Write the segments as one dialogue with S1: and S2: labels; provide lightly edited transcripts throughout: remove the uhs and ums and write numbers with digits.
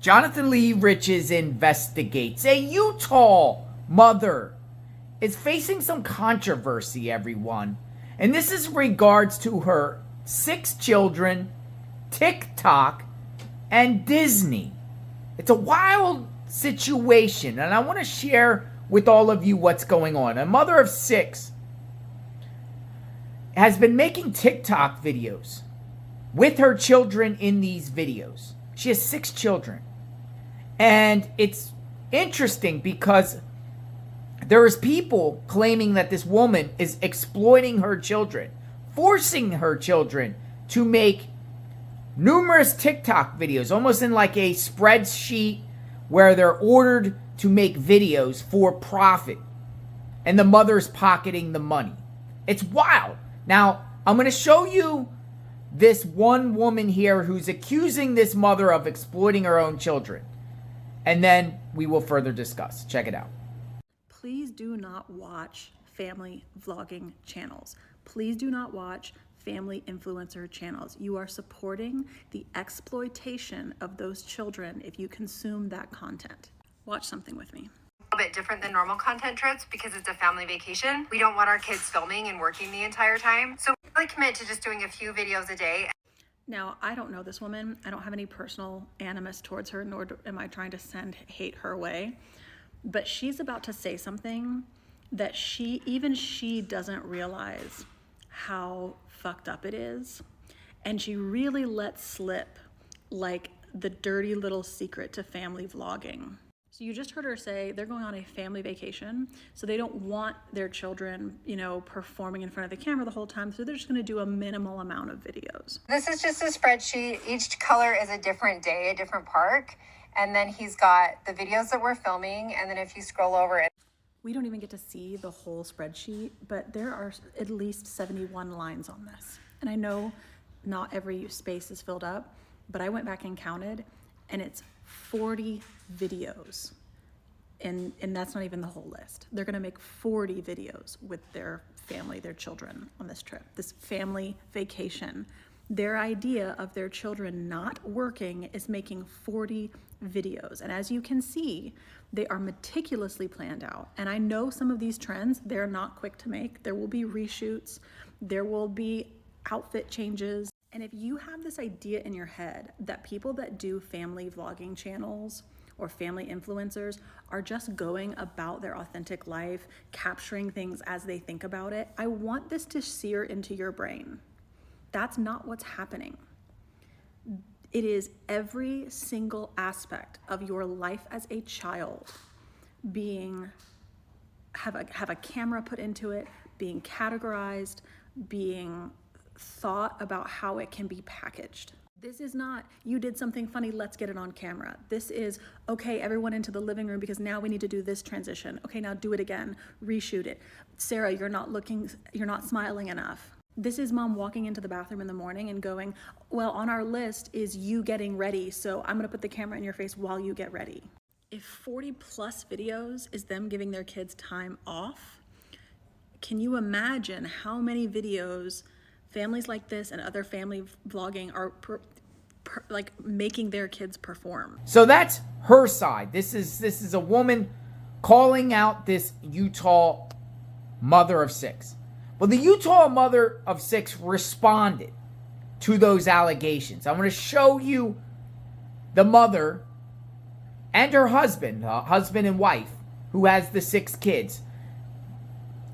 S1: Jonathan Lee Riches investigates. A Utah mother is facing some controversy, everyone. And this is regards to her 6 children, TikTok, and Disney. It's a wild situation, and I want to share with all of you what's going on. A mother of 6 has been making TikTok videos with her children in these videos. She has 6 children. And it's interesting because there is people claiming that this woman is exploiting her children, forcing her children to make numerous TikTok videos, almost in like a spreadsheet where they're ordered to make videos for profit. And the mother's pocketing the money. It's wild. Now, I'm going to show you this one woman here who's accusing this mother of exploiting her own children. And then we will further discuss. Check it out.
S2: Please do not watch family vlogging channels. Please do not watch family influencer channels. You are supporting the exploitation of those children if you consume that content. Watch something with me.
S3: A bit different than normal content trips because it's a family vacation. We don't want our kids filming and working the entire time. So we really commit to just doing a few videos a day.
S2: Now, I don't know this woman. I don't have any personal animus towards her, nor am I trying to send hate her way. But she's about to say something that even she doesn't realize how fucked up it is. And she really lets slip like the dirty little secret to family vlogging. So you just heard her say they're going on a family vacation, so they don't want their children, performing in front of the camera the whole time, so they're just going to do a minimal amount of videos.
S3: This is just a spreadsheet. Each color is a different day, a different park. And then he's got the videos that we're filming, and then if you scroll over it.
S2: We don't even get to see the whole spreadsheet, but there are at least 71 lines on this. And I know not every space is filled up, but I went back and counted, and it's 40 videos. And that's not even the whole list. They're gonna make 40 videos with their family, their children on this trip, this family vacation. Their idea of their children not working is making 40 videos. And as you can see, they are meticulously planned out. And I know some of these trends, they're not quick to make. There will be reshoots, there will be outfit changes. And if you have this idea in your head that people that do family vlogging channels or family influencers are just going about their authentic life, capturing things as they think about it, I want this to sear into your brain. That's not what's happening. It is every single aspect of your life as a child have a camera put into it, being categorized, being thought about how it can be packaged. This is not, you did something funny, let's get it on camera. This is, okay, everyone into the living room because now we need to do this transition. Okay, now do it again, reshoot it. Sarah, you're not smiling enough. This is mom walking into the bathroom in the morning and going, well, on our list is you getting ready, so I'm gonna put the camera in your face while you get ready. If 40 plus videos is them giving their kids time off, can you imagine how many videos families like this and other family vlogging are like making their kids perform?
S1: So that's her side. This is a woman calling out this Utah mother of 6. Well, the Utah mother of 6 responded to those allegations. I'm going to show you the mother and her husband and wife, who has the 6 kids.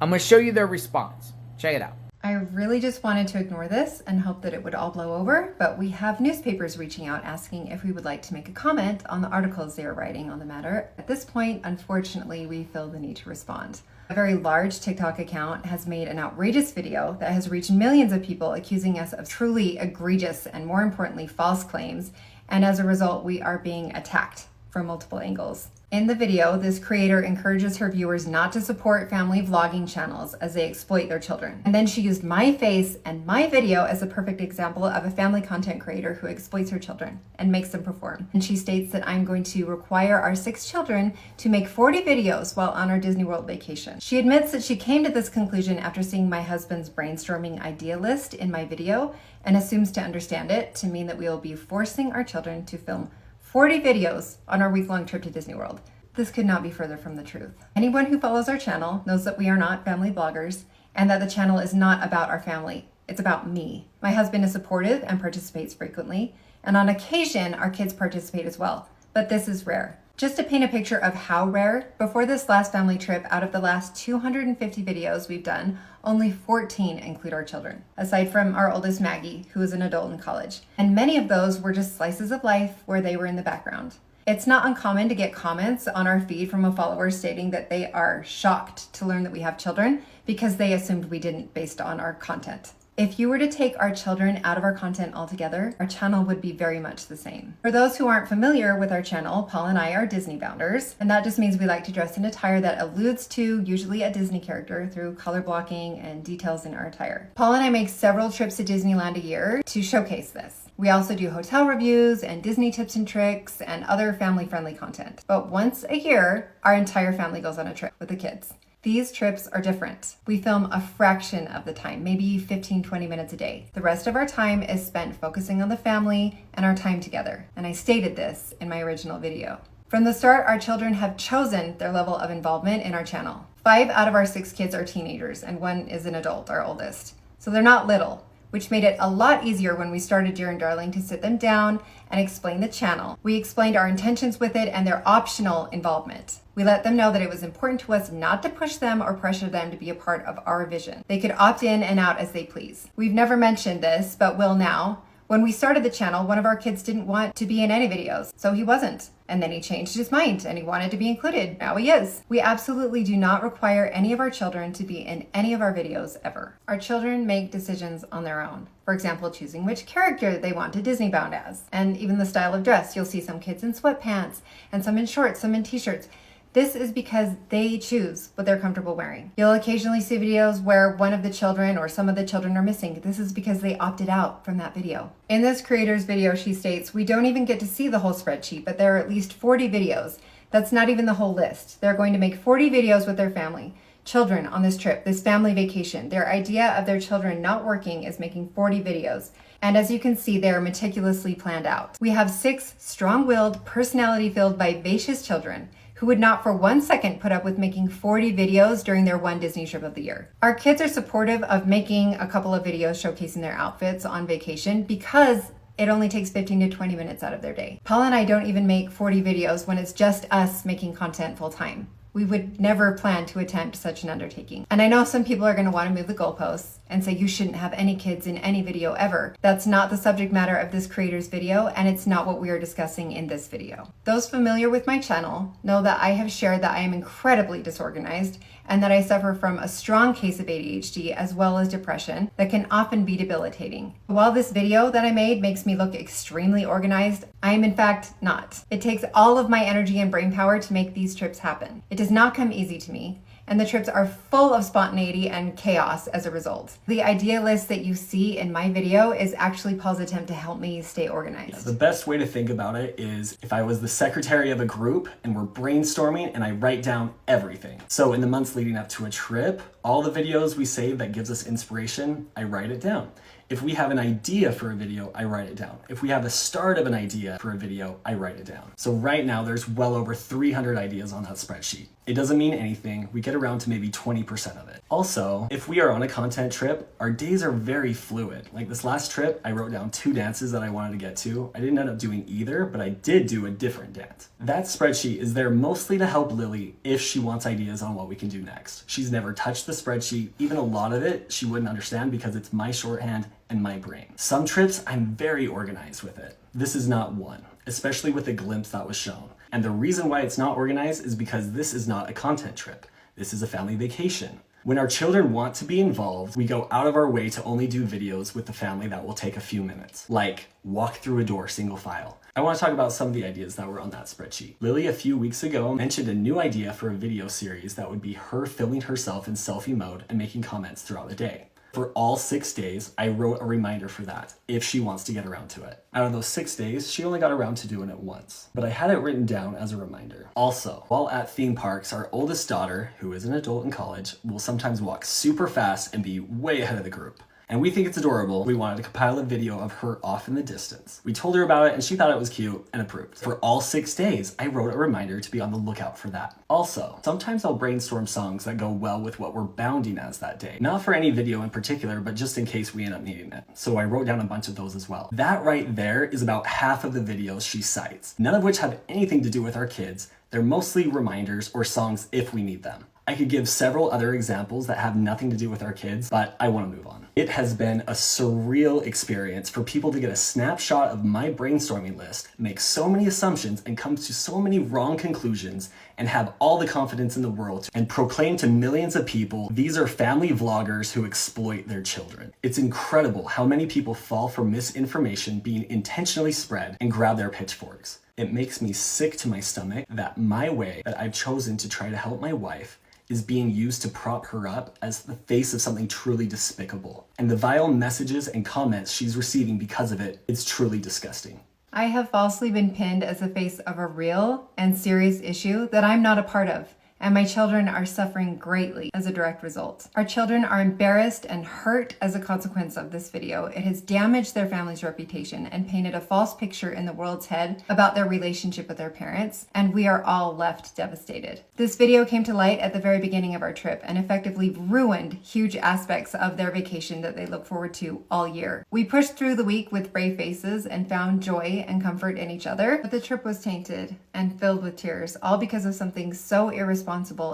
S1: I'm going to show you their response. Check it out.
S4: I really just wanted to ignore this and hope that it would all blow over, but we have newspapers reaching out asking if we would like to make a comment on the articles they are writing on the matter. At this point, unfortunately, we feel the need to respond. A very large TikTok account has made an outrageous video that has reached millions of people accusing us of truly egregious and, more importantly, false claims, and as a result, we are being attacked from multiple angles. In the video, this creator encourages her viewers not to support family vlogging channels as they exploit their children. And then she used my face and my video as a perfect example of a family content creator who exploits her children and makes them perform. And she states that I'm going to require our 6 children to make 40 videos while on our Disney World vacation. She admits that she came to this conclusion after seeing my husband's brainstorming idea list in my video and assumes to understand it to mean that we will be forcing our children to film 40 videos on our week-long trip to Disney World. This could not be further from the truth. Anyone who follows our channel knows that we are not family bloggers and that the channel is not about our family. It's about me. My husband is supportive and participates frequently, and on occasion, our kids participate as well, but this is rare. Just to paint a picture of how rare, before this last family trip, out of the last 250 videos we've done, only 14 include our children, aside from our oldest Maggie, who is an adult in college. And many of those were just slices of life where they were in the background. It's not uncommon to get comments on our feed from a follower stating that they are shocked to learn that we have children because they assumed we didn't based on our content. If you were to take our children out of our content altogether, our channel would be very much the same. For those who aren't familiar with our channel, Paul and I are Disney bounders, and that just means we like to dress in attire that alludes to usually a Disney character through color blocking and details in our attire. Paul and I make several trips to Disneyland a year to showcase this. We also do hotel reviews and Disney tips and tricks and other family-friendly content. But once a year, our entire family goes on a trip with the kids. These trips are different. We film a fraction of the time, maybe 15-20 minutes a day. The rest of our time is spent focusing on the family and our time together. And I stated this in my original video. From the start, our children have chosen their level of involvement in our channel. 5 out of our 6 kids are teenagers and 1 is an adult, our oldest. So they're not little, which made it a lot easier when we started Dear and Darling to sit them down and explain the channel. We explained our intentions with it and their optional involvement. We let them know that it was important to us not to push them or pressure them to be a part of our vision. They could opt in and out as they please. We've never mentioned this, but will now. When we started the channel, one of our kids didn't want to be in any videos, so he wasn't. And then he changed his mind and he wanted to be included. Now he is. We absolutely do not require any of our children to be in any of our videos ever. Our children make decisions on their own. For example, choosing which character they want to Disney bound as. And even the style of dress. You'll see some kids in sweatpants and some in shorts, some in t-shirts. This is because they choose what they're comfortable wearing. You'll occasionally see videos where one of the children or some of the children are missing. This is because they opted out from that video. In this creator's video, she states, we don't even get to see the whole spreadsheet, but there are at least 40 videos. That's not even the whole list. They're going to make 40 videos with their family. Children on this trip, this family vacation. Their idea of their children not working is making 40 videos. And as you can see, they are meticulously planned out. We have 6 strong-willed, personality-filled, vivacious children who would not for 1 second put up with making 40 videos during their one Disney trip of the year. Our kids are supportive of making a couple of videos showcasing their outfits on vacation because it only takes 15 to 20 minutes out of their day. Paul and I don't even make 40 videos when it's just us making content full time. We would never plan to attempt such an undertaking. And I know some people are going to want to move the goalposts and say you shouldn't have any kids in any video ever. That's not the subject matter of this creator's video, and it's not what we are discussing in this video. Those familiar with my channel know that I have shared that I am incredibly disorganized and that I suffer from a strong case of ADHD as well as depression that can often be debilitating. While this video that I made makes me look extremely organized, I am in fact not. It takes all of my energy and brain power to make these trips happen. It does not come easy to me, and the trips are full of spontaneity and chaos as a result. The idea list that you see in my video is actually Paul's attempt to help me stay organized.
S5: Yeah, the best way to think about it is if I was the secretary of a group and we're brainstorming and I write down everything. So in the months leading up to a trip, all the videos we save that gives us inspiration, I write it down. If we have an idea for a video, I write it down. If we have the start of an idea for a video, I write it down. So right now there's well over 300 ideas on that spreadsheet. It doesn't mean anything. We get around to maybe 20% of it. Also, if we are on a content trip, our days are very fluid. Like this last trip, I wrote down 2 dances that I wanted to get to. I didn't end up doing either, but I did do a different dance. That spreadsheet is there mostly to help Lily if she wants ideas on what we can do next. She's never touched the spreadsheet. Even a lot of it, she wouldn't understand because it's my shorthand and my brain. Some trips, I'm very organized with it. This is not one, especially with the glimpse that was shown. And the reason why it's not organized is because this is not a content trip. This is a family vacation. When our children want to be involved, we go out of our way to only do videos with the family that will take a few minutes, like walk through a door single file. I want to talk about some of the ideas that were on that spreadsheet. Lily, a few weeks ago, mentioned a new idea for a video series that would be her filming herself in selfie mode and making comments throughout the day. For all 6 days, I wrote a reminder for that, if she wants to get around to it. Out of those 6 days, she only got around to doing it once, but I had it written down as a reminder. Also, while at theme parks, our oldest daughter, who is an adult in college, will sometimes walk super fast and be way ahead of the group. and we think it's adorable. We wanted to compile a video of her off in the distance. We told her about it and she thought it was cute and approved. For all 6 days, I wrote a reminder to be on the lookout for that. Also, sometimes I'll brainstorm songs that go well with what we're bounding as that day. Not for any video in particular, but just in case we end up needing it. So I wrote down a bunch of those as well. That right there is about half of the videos she cites, none of which have anything to do with our kids. They're mostly reminders or songs if we need them. I could give several other examples that have nothing to do with our kids, but I want to move on. It has been a surreal experience for people to get a snapshot of my brainstorming list, make so many assumptions and come to so many wrong conclusions, and have all the confidence in the world and proclaim to millions of people these are family vloggers who exploit their children. It's incredible how many people fall for misinformation being intentionally spread and grab their pitchforks. It makes me sick to my stomach that my way that I've chosen to try to help my wife is being used to prop her up as the face of something truly despicable. And the vile messages and comments she's receiving because of it, it's truly disgusting.
S4: I have falsely been pinned as the face of a real and serious issue that I'm not a part of, and my children are suffering greatly as a direct result. Our children are embarrassed and hurt as a consequence of this video. It has damaged their family's reputation and painted a false picture in the world's head about their relationship with their parents, and we are all left devastated. This video came to light at the very beginning of our trip and effectively ruined huge aspects of their vacation that they look forward to all year. We pushed through the week with brave faces and found joy and comfort in each other, but the trip was tainted and filled with tears, all because of something so irresponsible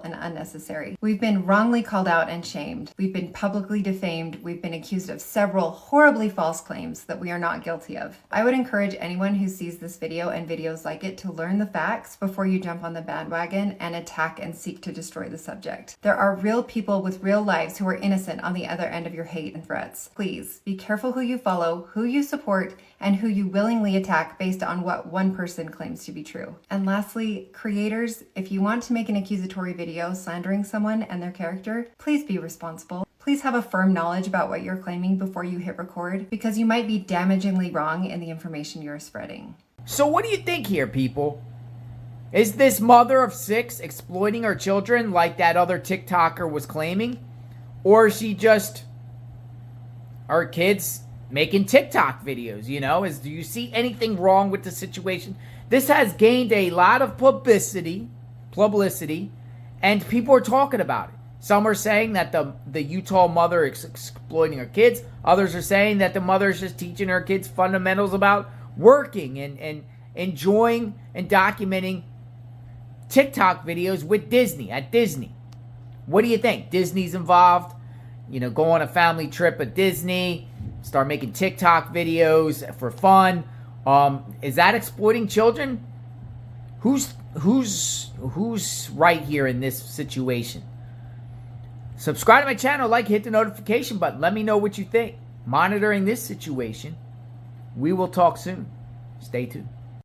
S4: and unnecessary. We've been wrongly called out and shamed. We've been publicly defamed. We've been accused of several horribly false claims that we are not guilty of. I would encourage anyone who sees this video and videos like it to learn the facts before you jump on the bandwagon and attack and seek to destroy the subject. There are real people with real lives who are innocent on the other end of your hate and threats. Please be careful who you follow, who you support, and who you willingly attack based on what one person claims to be true. And lastly, creators, if you want to make an accusatory video slandering someone and their character, please be responsible. Please have a firm knowledge about what you're claiming before you hit record, because you might be damagingly wrong in the information you're spreading.
S1: So what do you think here, people? Is this mother of 6 exploiting her children like that other TikToker was claiming? Or is she just our kids making TikTok videos, you know? Do you see anything wrong with the situation? This has gained a lot of publicity, and people are talking about it. Some are saying that the Utah mother is exploiting her kids. Others are saying that the mother is just teaching her kids fundamentals about working and enjoying and documenting TikTok videos with Disney, at Disney. What do you think? Disney's involved? Go on a family trip at Disney, start making TikTok videos for fun. Is that exploiting children? Who's right here in this situation? Subscribe to my channel, hit the notification button. Let me know what you think. Monitoring this situation. We will talk soon. Stay tuned.